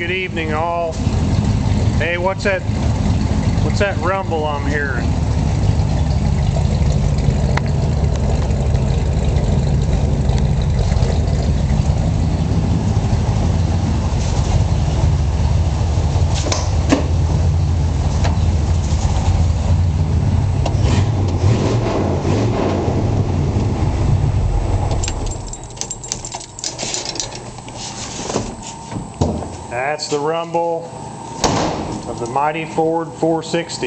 good evening all. Hey, what's that rumble I'm hearing? That's the rumble of the mighty Ford 460.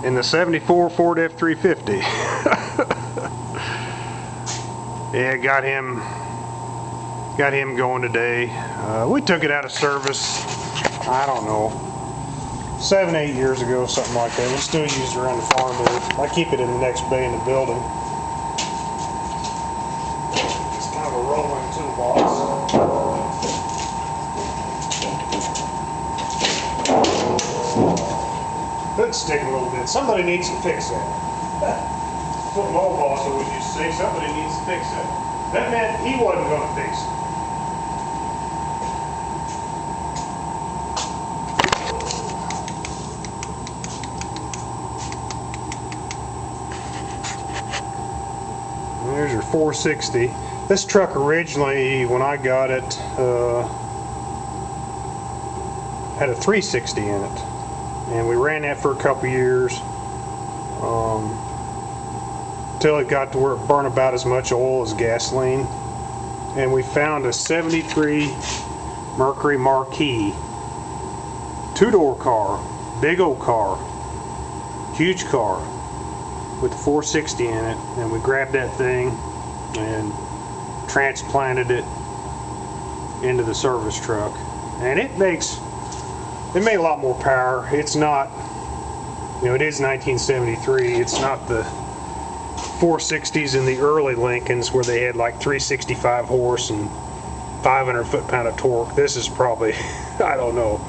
In the 74 Ford F-350. Yeah, got him going today. We took it out of service, I don't know, 7-8 years ago, something like that. We still use it around the farm there. I keep it in the next bay in the building. Kind of a rolling toolbox. Hood's sticking a little bit. Somebody needs to fix that. That's what my old boss always used to say. Somebody needs to fix that. That meant he wasn't going to fix it. There's your 460. This truck originally, when I got it, had a 360 in it, and we ran that for a couple years until it got to where it burned about as much oil as gasoline. And we found a 73 Mercury Marquis, two-door car, big old car, huge car, with the 460 in it, and we grabbed that thing and transplanted it into the service truck, and it made a lot more power. It's not, it is 1973. It's not the 460s in the early Lincolns where they had like 365 horse and 500 foot-pound of torque. This is probably, I don't know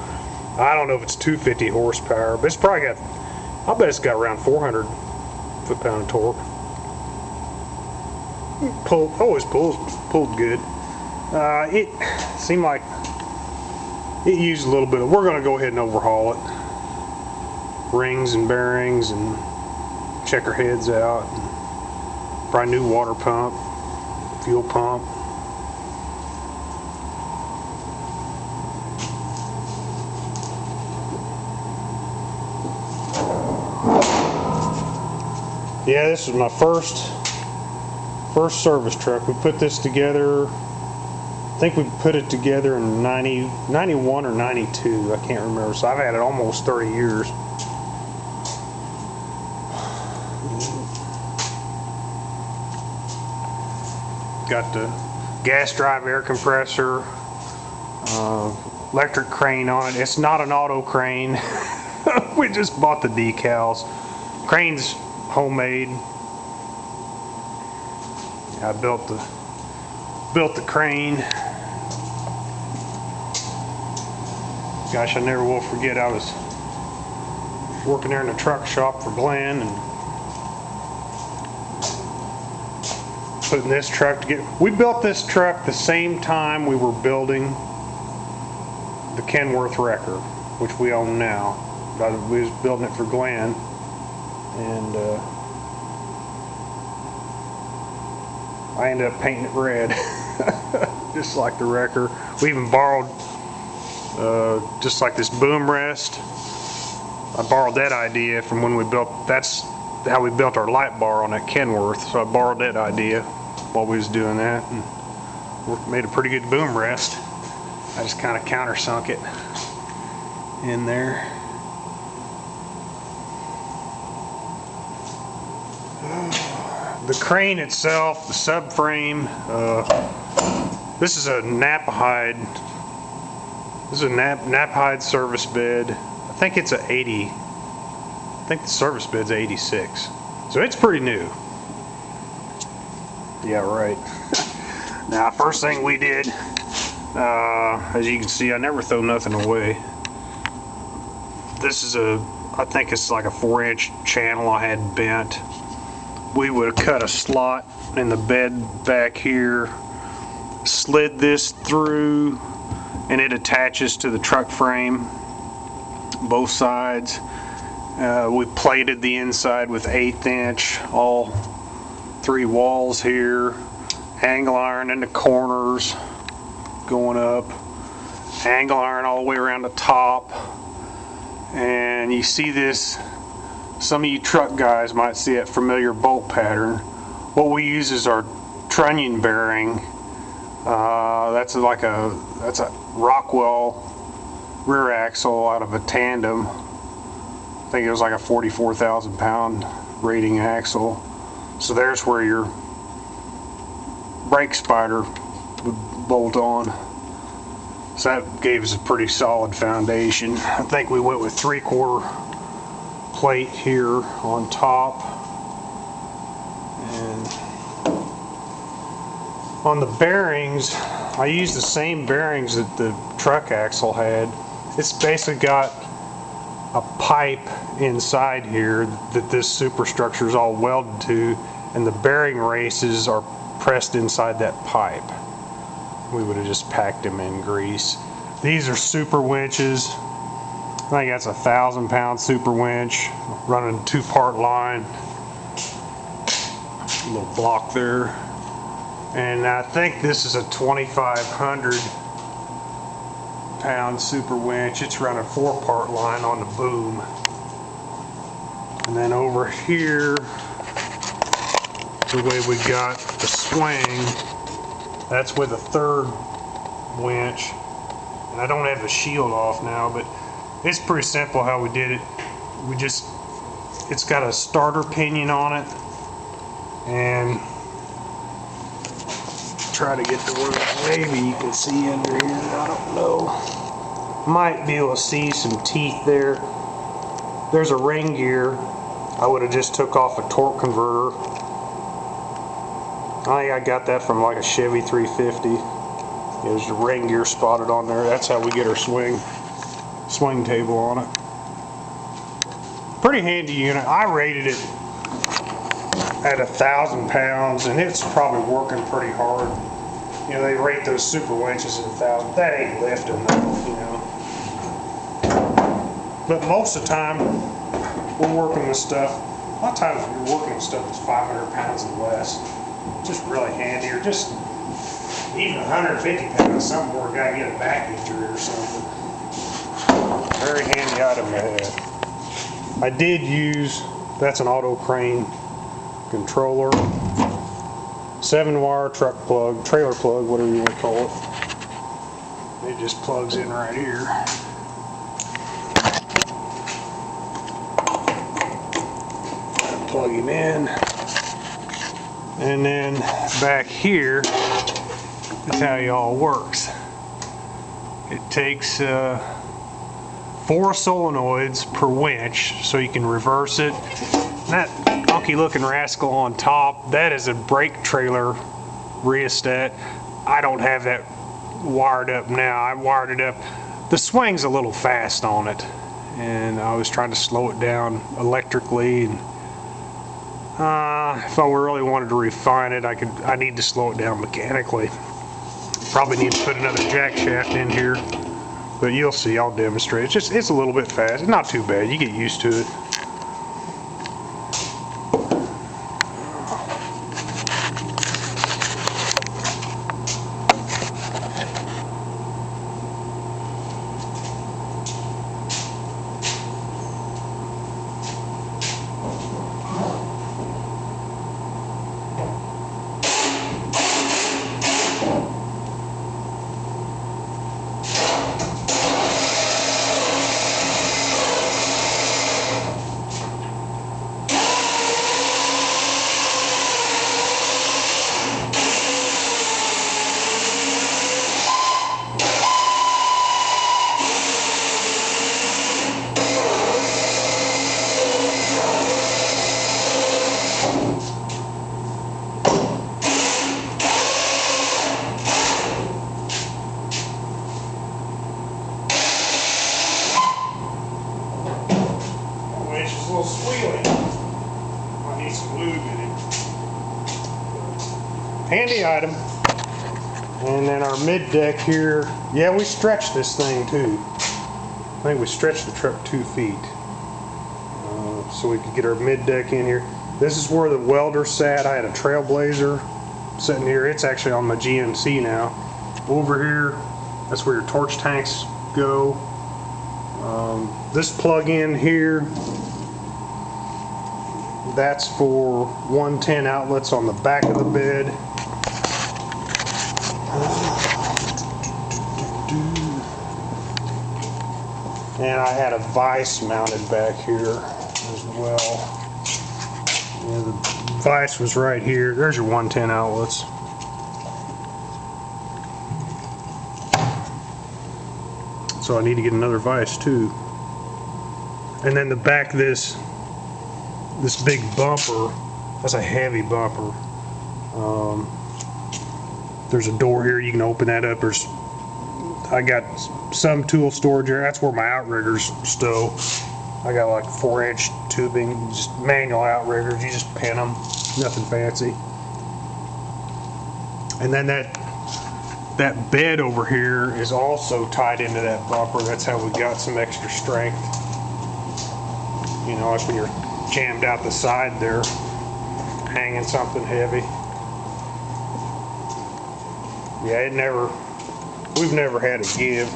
if it's 250 horsepower, but it's probably got, I bet it's got around 400 foot-pound of torque. Always pulled good. It seemed like it used a little bit of, we're going to go ahead and overhaul it. Rings and bearings and check our heads out. Probably new water pump, fuel pump. Yeah, this was my first service truck. We put this together, I think we put it together in 91 or 92, I can't remember. So I've had it almost 30 years. Got the gas drive air compressor, electric crane on it. It's not an auto crane. We just bought the decals. Crane's homemade. I built the crane. Gosh, I never will forget, I was working there in the truck shop for Glenn and putting this truck together. We built this truck the same time we were building the Kenworth Wrecker, which we own now. We was building it for Glenn, and I ended up painting it red, just like the Wrecker. We even borrowed, just like this boom rest. I borrowed that idea from when we built, that's how we built our light bar on that Kenworth. So I borrowed that idea while we was doing that, and made a pretty good boom rest. I just kind of countersunk it in there. The crane itself, the subframe, this is a Napa hide. This is a Napa hide service bed. I think it's a 80. I think the service bed's 86. So it's pretty new. Yeah, right. Now, first thing we did, as you can see, I never throw nothing away. This is I think it's like a 4-inch channel I had bent. We would have cut a slot in the bed back here. Slid this through and it attaches to the truck frame, both sides. We plated the inside with 1/8 inch, all 3 walls here, angle iron in the corners going up, angle iron all the way around the top. And you see this, some of you truck guys might see that familiar bolt pattern. What we use is our trunnion bearing. That's a Rockwell rear axle out of a tandem. I think it was like a 44,000 pound rating axle. So there's where your brake spider would bolt on. So that gave us a pretty solid foundation. I think we went with 3/4 plate here on top. And on the bearings, I used the same bearings that the truck axle had. It's basically got a pipe inside here that this superstructure is all welded to, and the bearing races are pressed inside that pipe. We would have just packed them in grease. These are super winches. I think that's a 1,000 pound super winch running a 2-part line. A little block there. And I think this is a 2,500 pound super winch. It's running a 4-part line on the boom. And then over here, the way we got the swing, that's with a 3rd winch. And I don't have the shield off now, but it's pretty simple how we did it. It's got a starter pinion on it, and try to get to where maybe you can see under here. I don't know. Might be able to see some teeth there. There's a ring gear. I would have just took off a torque converter. I think I got that from like a Chevy 350. There's a ring gear spotted on there. That's how we get our swing table on it. Pretty handy unit. I rated it at 1,000 pounds, and it's probably working pretty hard. You know, they rate those super winches at 1,000. That ain't lifting though, you know. But most of the time, we're working with stuff. A lot of times we're working with stuff that's 500 pounds and less. Just really handy, or just even 150 pounds, something where a guy get a back injury or something. Very handy item to have. I did use, that's an auto crane controller, 7-wire truck plug, trailer plug, whatever you want to call it. It just plugs in right here. Plug him in. And then back here is how it all works. It takes 4 solenoids per winch, so you can reverse it. And that funky looking rascal on top, that is a brake trailer rheostat. I don't have that wired up now. I wired it up. The swing's a little fast on it, and I was trying to slow it down electrically. And if I really wanted to refine it, I need to slow it down mechanically. Probably need to put another jack shaft in here, but you'll see. I'll demonstrate. It's a little bit fast. It's not too bad. You get used to it. It's a little squealy. I need some lube in it. handy item. And then our mid deck here, yeah, we stretched this thing too. I think we stretched the truck 2 feet. So we could get our mid deck in here. This is where the welder sat. I had a Trailblazer sitting here. It's actually on my GMC now. Over here, that's where your torch tanks go. This plug-in here, that's for 110 outlets on the back of the bed. And I had a vise mounted back here as well. Yeah, the vise was right here. There's your 110 outlets. So I need to get another vise too. And then the back of this big bumper, that's a heavy bumper. There's a door here, you can open that up. I got some tool storage here. That's where my outriggers stow. I got like 4-inch tubing, just manual outriggers. You just pin them, nothing fancy. And then that bed over here is also tied into that bumper. That's how we got some extra strength. You know, like when you're jammed out the side there, hanging something heavy. Yeah, we've never had a give.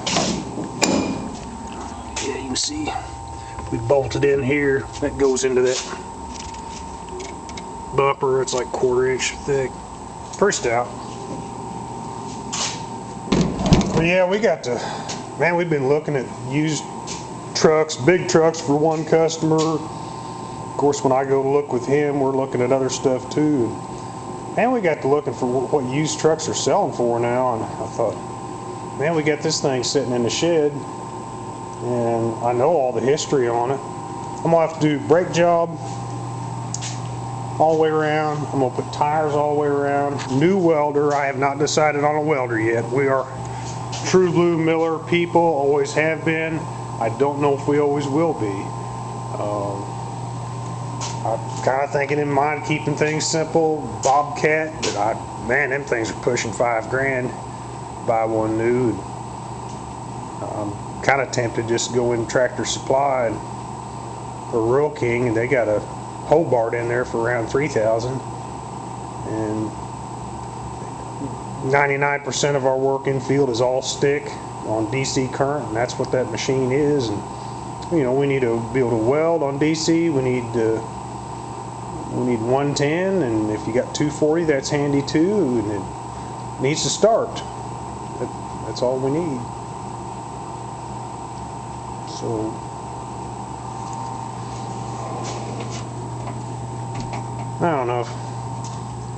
Yeah, you can see we bolted in here. That goes into that bumper. It's like 1/4 inch thick. Pretty stout. But yeah, we've been looking at used trucks, big trucks for one customer. Of course, when I go to look with him, we're looking at other stuff too. And we got to looking for what used trucks are selling for now, and I thought, man, we got this thing sitting in the shed, and I know all the history on it. I'm gonna have to do brake job all the way around. I'm gonna put tires all the way around. New welder. I have not decided on a welder yet. We are true blue Miller people, always have been. I don't know if we always will be. I'm kind of thinking in mind keeping things simple. Bobcat, but man, them things are pushing $5 grand. Buy one new. I'm kind of tempted just to go in Tractor Supply or Rural King, and they got a Hobart in there for around $3,000. And 99% of our work in field is all stick on DC current, and that's what that machine is. And you know, we need to be able to weld on DC. We need 110, and if you got 240, that's handy too. And it needs to start. That's all we need. So I don't know.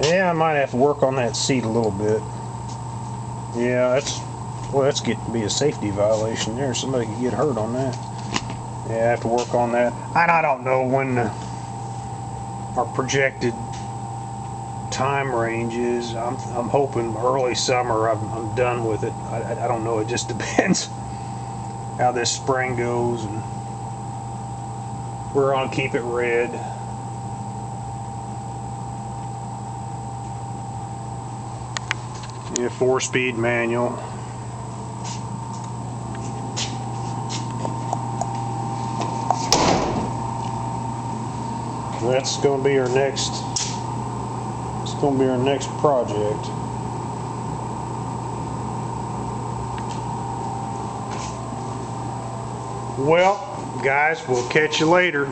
Yeah, I might have to work on that seat a little bit. Yeah, that's getting to be a safety violation there. Somebody could get hurt on that. Yeah, I have to work on that. And I don't know when our projected time range is. I'm hoping early summer. I'm done with it. I don't know. It just depends how this spring goes, and we're on keep it red. Yeah, 4-speed manual. That's going to be our next. It's going to be our next project. Well, guys, we'll catch you later.